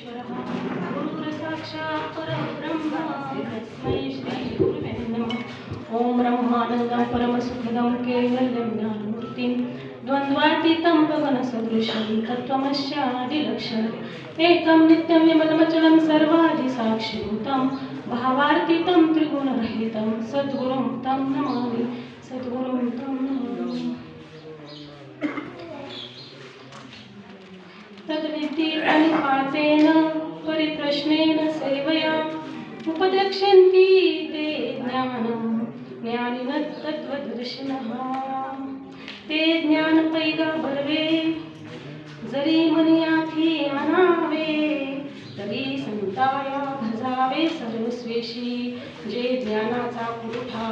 परमेश्वरः गुरुर्साक्षात् परब्रह्म तस्मै श्री गुरुवे नमः। ओम ब्रह्मानन्दं परमसुखदं केवलं ज्ञानमूर्तिं द्वन्द्वातीतं गगनसदृशं तत्त्वमस्यादिलक्षणम् एकं नित्यं विमलमचलं सर्वादिसाक्षिभूतं भावार्थितं त्रिगुणरहितं सद्गुरुं तं नमामि सद्गुरुं तं नमामि। तद्विद्धि अनिपातेन परिप्रश्नेन सेवया उपदेक्षन्ति ते ज्ञानं ज्ञानिनः तत्त्वदर्शिनः। ते ज्ञान पैगा बर्वे जरी मनियाथी आणावे तरी संताया भजावे सर्वस्वेशी। जे ज्ञानाचा पुरठा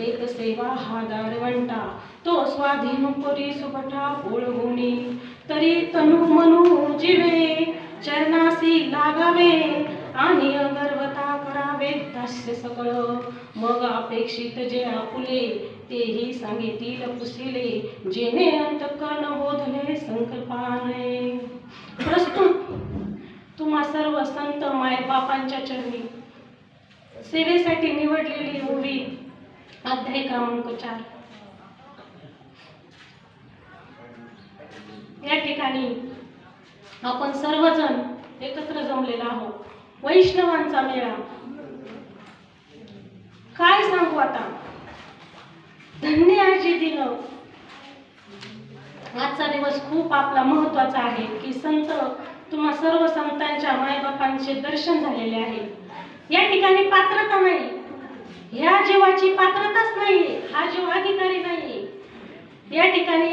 एक सेवा हा दारवंटा तो स्वाधीन परी सुपटा ओळगुणी तरी तनु मनु जीवे चरणासी लागावे आणि अगर्वता करावे दास्य सकळ। मग अपेक्षित जे आपुले तेही सांगेतील पुसिले जेणे अंतःकरण बोधले संकल्पाने। प्रस्तुत तुम्हा सर्व संत मायबापांच्या चरणी सेवेसाठी निवडलेली ओवी अध्याय क्रमांक 4। या ठिकाणी आपण सर्वजण एकत्र जमलेला आहोत। वैष्णवांचा मेळा काय सांगू आता। धन्य आजी दिन आजचा दिवस खूप आपला महत्त्वाचा आहे की संत तुम्हा सर्व संतांच्या मायबापांचे दर्शन झालेले आहे। या ठिकाणी पात्रता नाही, ह्या जीवाची पात्रताच नाही, हा जीव अधिकारी नाही। या ठिकाणी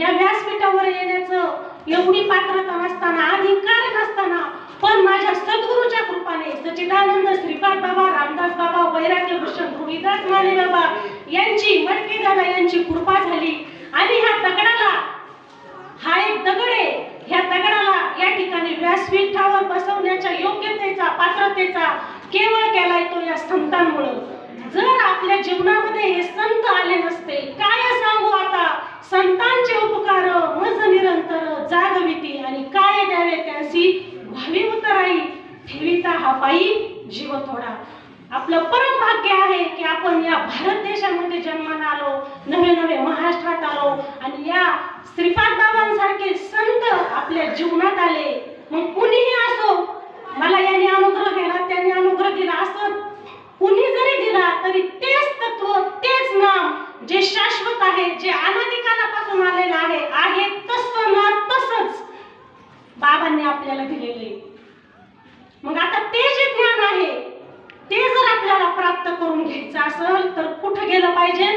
या व्यासपीठावर येण्याचं एवढी पात्रता नसताना अधिकार नसताना पण माझ्या सद्गुरूच्या कृपाने सच्चिदानंद श्रीपाद बाबा रामदास बाबा वैराग्य भूषण रोहिदास माने बाबा यांची मटके दादा यांची कृपा झाली आणि ह्या दगडाला हा एक दगड आहे, ह्या दगडाला या ठिकाणी व्यासपीठावर बसवण्याच्या योग्यतेचा पात्रतेचा केवळ केलाय तो या संतांमुळे। जर आपल्या जीवनामध्ये हे संत आले नसते काय सांगू आता। संतांचे उपकार मज निरंतर जागविती आणि काय द्यावे त्यांची व्हावी उतराई ठेविता हा पायी जीव थोडा। आपलं परम भाग्य आहे की आपण या भारत देशामध्ये जन्माला आलो, नवे नवे महाराष्ट्रात आलो आणि या श्रीपाद बाबांसारखे संत आपल्या जीवनात आले। मग कुणीही असो, मला याने अनुग्रह केला त्याने अनुग्रह दिला असं कुणी जरी दिला तरी तेच तत्व तेच नाम जे शाश्वत आहे, जे अनादिकालापासून आलेलं आहे तसं ना तसंच बाबांनी आपल्याला दिलेले। मग आता ते जे ज्ञान आहे ते जर आपल्याला प्राप्त करून घ्यायचं असेल तर कुठं गेलं पाहिजे,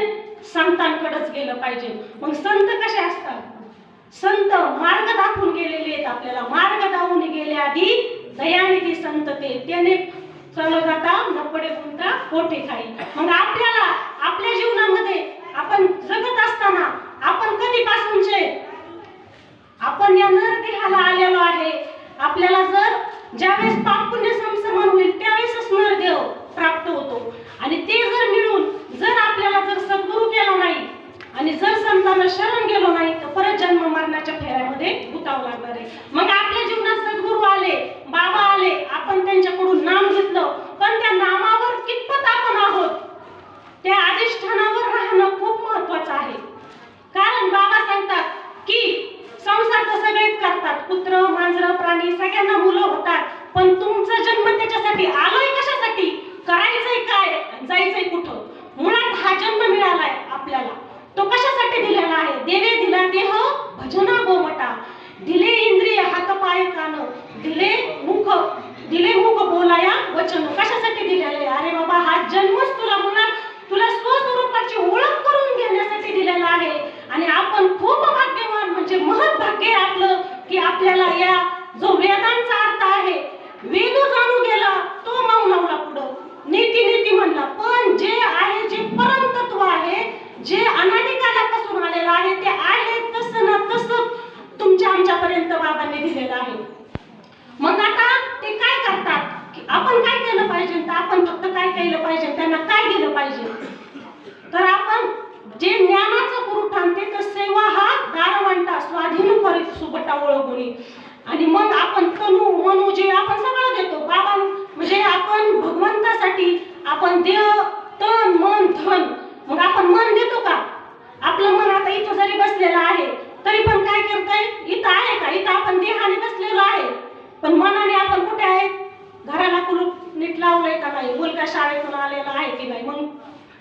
संतांकडेच गेलं पाहिजे। मग संत कसे असतात, संत मार्ग दाखवून गेलेले आहेत आपल्याला। मार्ग दाखवून गेले आधी दयानिधी संत त्याने चलो जाता न पडे कोणता कोठे खाई। मग आपल्याला आपल्या जीवनामध्ये आपण जगत असताना आपण कधीपासूनचे आपण या नरदेहाला आलेलो आहे। आपल्याला जर ज्यावेळेस पाप पुण्य समसमान होईल त्यावेळेसच नरदेव प्राप्त होतो आणि ते जर मिळून जर आपल्याला जर सद्गुरू केला नाही आणि जर संतांना शरण गेलो नाही तर परत जन्म मरणाच्या फेऱ्यामध्ये गुतावं लागणार आहे। मग आपल्या जीवनात सद्गुरू आले, बाबा आले, आपण त्यांच्याकडून नाम घेतलं पण त्या नामावर कितपत आपण आहोत त्या अधिष्ठानावर राहणं खूप महत्त्वाचं आहे। कारण बाबा सांगतात की संसार तर सगळेच करतात, कुत्र मांजर प्राणी सगळ्यांना मुलं होतात, पण तुमचा जन्म त्याच्यासाठी आलोय कशासाठी, करायचंय काय, जायचंय कुठं। मुळात हा जन्म मिळालाय आपल्याला तो कशासाठी दिलेला आहे। देवे दिला देह भजना गोमटा, दिले इंद्रिय हात पाय कान, दिले मुख बोलाया वचन, कशासाठी दिलेले आहे। अरे बाबा हा जन्मच तुला स्वस्वरूपाची ओळख करून घेण्यासाठी दिलेला आहे आणि आपण खूप भाग्यवान म्हणजे महत्भाग्य आहे आपलं की आपल्याला या जो वेदांचा अर्थ आहे वेदू जाणू गेला तो मौनावला पुढं नीती म्हणला, पण जे आहे जे परम तत्व आहे जे अनादिकालापासून आलेलं आहे ते आहे तसं ना तसं तुमच्या आमच्यापर्यंत बाबांनी दिलेलं आहे। मग आता ते काय करतात की आपण काय केलं पाहिजे, तर आपण फक्त काय केलं पाहिजे, त्यांना काय दिलं पाहिजे, तर आपण जे ज्ञानाचं पुरवठा ते तर सेवा हा दारवंटा स्वाधीन करीत सुबटा ओळखुनी आणि मग आपण तनु मनू जे आपण आपण देह तन मन धन, मग आपण मन देतो का? आपलं मन आता इथं जरी बसलेलं आहे तरी पण काय करतंय? इथं आहे का? इथं आपण देहाने बसलेलो आहे, पण मनाने आपण कुठे आहे? घराला कुलूप नीट लावलंय का नाही? मुलगा शाळेतून आलेला आहे की नाही? मग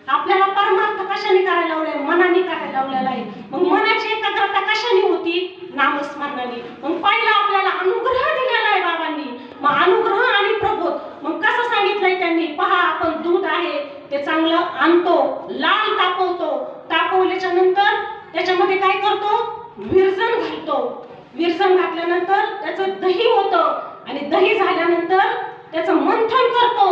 आपल्याला परमार्थ कशाने करायला लावलाय? मनाने करायला लावलेला आहे. मग मनाची एकाग्रता कशाने होती? नामस्मरणाने. मग पहिला आपल्याला अनुग्रह दिलेला आहे बाबांनी. मग अनुग्रह आणि प्रबोध मग कसं सांगितलंय त्यांनी? पहा, आपण दूध आहे ते चांगलं आणतो, लाल तापवतो, तापवल्याच्या नंतर त्याच्यामध्ये काय करतो? विरजण घालतो. विरजण घातल्यानंतर त्याचं दही होतं आणि दही झाल्यानंतर त्याचं मंथन करतो,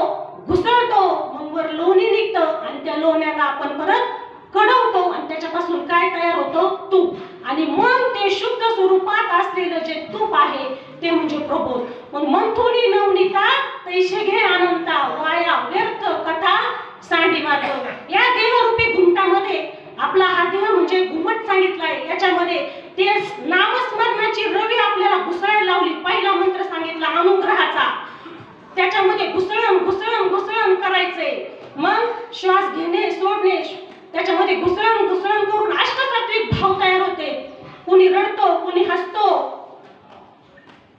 घुसळतो, मग वर लोणी निघतं आणि त्या लोण्याला आपण परत कडवतो आणि त्याच्यापासून काय तयार होतं? तूप. आणि मग ते शुद्ध स्वरूपात असलेलं जे तूप आहे ते म्हणजे प्रबोध. मग मंथुनी नवनीता तैसे घे अनंता, वाया व्यर्थ कथा सांडी मार्ग. या देहरूपी घुमटामध्ये आपला हा देह म्हणजे घुमट सांगितलाय, याच्यामध्ये ते नामस्मरणाची रवी आपल्याला घुसळायला लावली. पहिला मंत्र सांगितला अनुग्रहाचा, त्याच्यामध्ये घुसळण घुसळण घुसळण करायचंय. मग श्वास घेणे सोडणे, त्याच्यामध्ये घुसळण घुसळण करून अष्टसात्विक भाव तयार होते. कोणी रडतो, कोणी हसतो,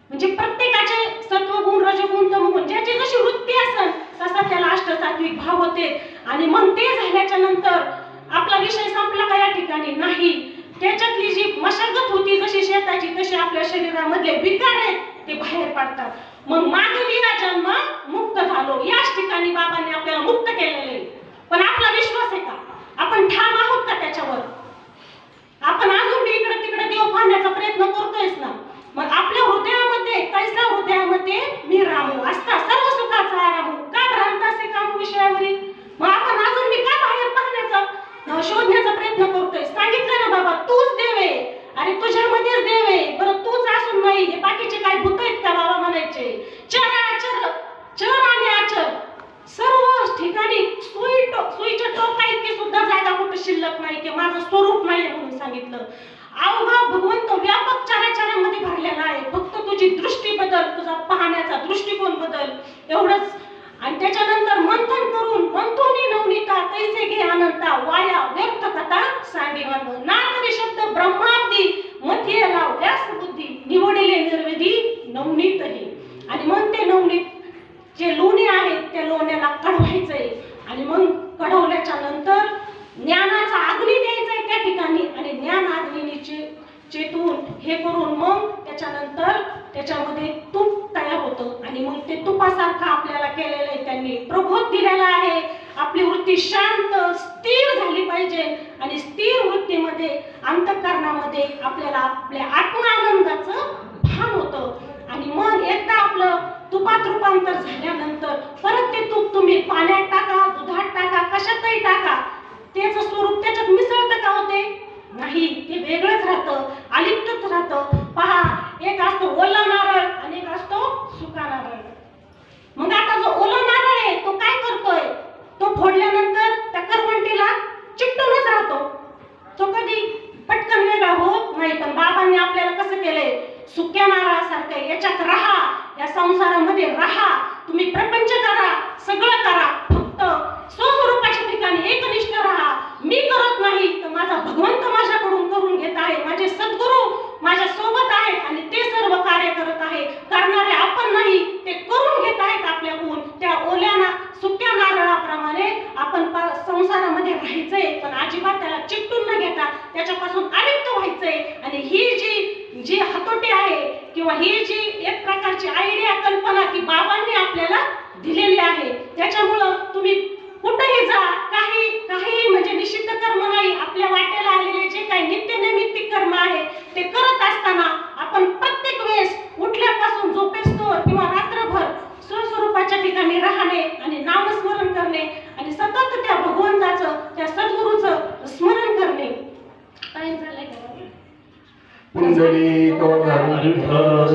म्हणजे प्रत्येकाचे सत्वगुण रजगुण तमगुण ज्याची जशी वृत्ती असेल तसा त्याला अष्टसात्विक भाव होते. आणि मग ते झाल्याच्या नंतर आपला विषय संपला का? या ठिकाणी नाही. त्याच्यातली जी मशागत होती जशी शेताची, तशी आपल्या शरीरामधले विकार आहेत ते बाहेर पडतात. मग मागलिया जन्म मुक्त झालो. याच ठिकाणी बाबांनी आपल्याला मुक्त केलेले. पण आपला विश्वास आहे का? आपण ठाम आहोत का त्याच्यावर? आपण अजून बी इकडे तिकडे देव पाहण्याचा प्रयत्न करतोयच ना. मग आपल्या हृदयामध्ये कैसा? हृदयामध्ये मी रामू असता सर्व सुखाचा आराम का भ्रांत असे काम विषयावरील. मग आपण अजून बी का बाहेर पाहण्याचा शोधण्याचा प्रयत्न करतोय? सांगितलं ना बाबा, तूच देव आहे. अरे तुझ्यामध्येच देव आहे. बरं तूच असून नाही, हे बाकीचे काय भूत आहेत का? बाबा म्हणायचे चर अचर, चर आणि अचर सर्व ठिकाणी सुईच्या टोका इतकी सुद्धा जागा कुठे शिल्लक नाही की माझं स्वरूप नाही म्हणून सांगितलं. अवघा भगवंत व्यापक चराचरामध्ये भरलेला आहे. फक्त तुझी दृष्टी बदल, तुझा पाहण्याचा दृष्टिकोन बदल, एवढंच. आणि त्याच्यानंतर मंथन करून मंथुनी नवनीता तैसे घे अनंता, वाया व्यर्थ कथा सांडी मार्ग. ना तरी शब्द ब्रह्माब्दी मथिये लाव व्यास बुद्धी, निवडिले निर्वेदी नवनीतही. आणि मग ते नवनीत जे लोणी आहे त्या लोण्याला कढवायचंय. आणि मग कढवल्याच्या नंतर ज्ञानाचा अग्नी द्यायचा त्या ठिकाणी. आणि ज्ञान अग्नीचे चेतून हे करून मग त्याच्यानंतर त्याच्यामध्ये तूप तयार होतं. आणि मग ते तुपासारखं आपल्याला केलेलं आहे. त्यांनी प्रबोध दिलेला आहे. आपली वृत्ती शांत स्थिर झाली पाहिजे. आणि स्थिर वृत्तीमध्ये अंतःकरणामध्ये आपल्याला आपल्या आत्मानंदाचं भान होतं. आणि मग एकदा आपलं तुपात रूपांतर झाल्यानंतर परत ते तूप तुम्ही पाण्यात टाका, दुधात टाका, कशातही टाका, त्याचं स्वरूप त्याच्यात मिसळतं का? होते नाही, ते वेगळंच राहतं, अलिप्तच राहतं. पहा, एक असतो ओला नारळ आणि एक असतो सुका नारळ. मग आता जो ओला नारळ आहे तो काय करतोय? तो फोडल्यानंतर त्या करवंटीला चिकटूनच राहतो. तो कधी पटकन वेगळा होत नाही. पण बाबांनी आपल्याला कसं केलंय? सुक्या नारळासारखं याच्यात राहा, या संसारामध्ये राहा, तुम्ही प्रपंच करा, सगळं करा, फक्त स्वस्वरूपाच्या ठिकाणी एकनिष्ठ राहा. मी करत नाही तर माझा भगवंत माझ्याकडून करून घेत आहे. माझे सद्गुरू माझ्या सोबत आहेत आणि ते सर्व कार्य करत आहे. करणारे आपण नाही, ते करून घेत आहेत आपल्याकडून. त्या ओल्या सुक्या नारळाप्रमाणे आपण संसारामध्ये राहायचंय, पण अजिबात त्याला चिकटून न घेता त्याच्यापासून अलिप्त व्हायचंय. आणि ही जी हातोटी आहे किंवा ही जी एक प्रकारची आयडिया, कल्पना की बाबांनी आपल्याला दिलेली आहे, त्याच्यामुळं तुम्ही कुठेही जा, काही म्हणजे निषिद्ध कर्म नाही. आपल्या वाटेला आलेले जे काही नित्यनैमित्तिक कर्म आहे ते करत असताना आपण प्रत्येक वेळेस उठल्यापासून झोपेस्तोवर किंवा रात्रभर स्वस्वरूपाच्या ठिकाणी राहणे आणि नामस्मरण करणे आणि सतत त्या भगवंताचं, त्या सद्गुरूचं स्मरण करणे. काय झालंय का?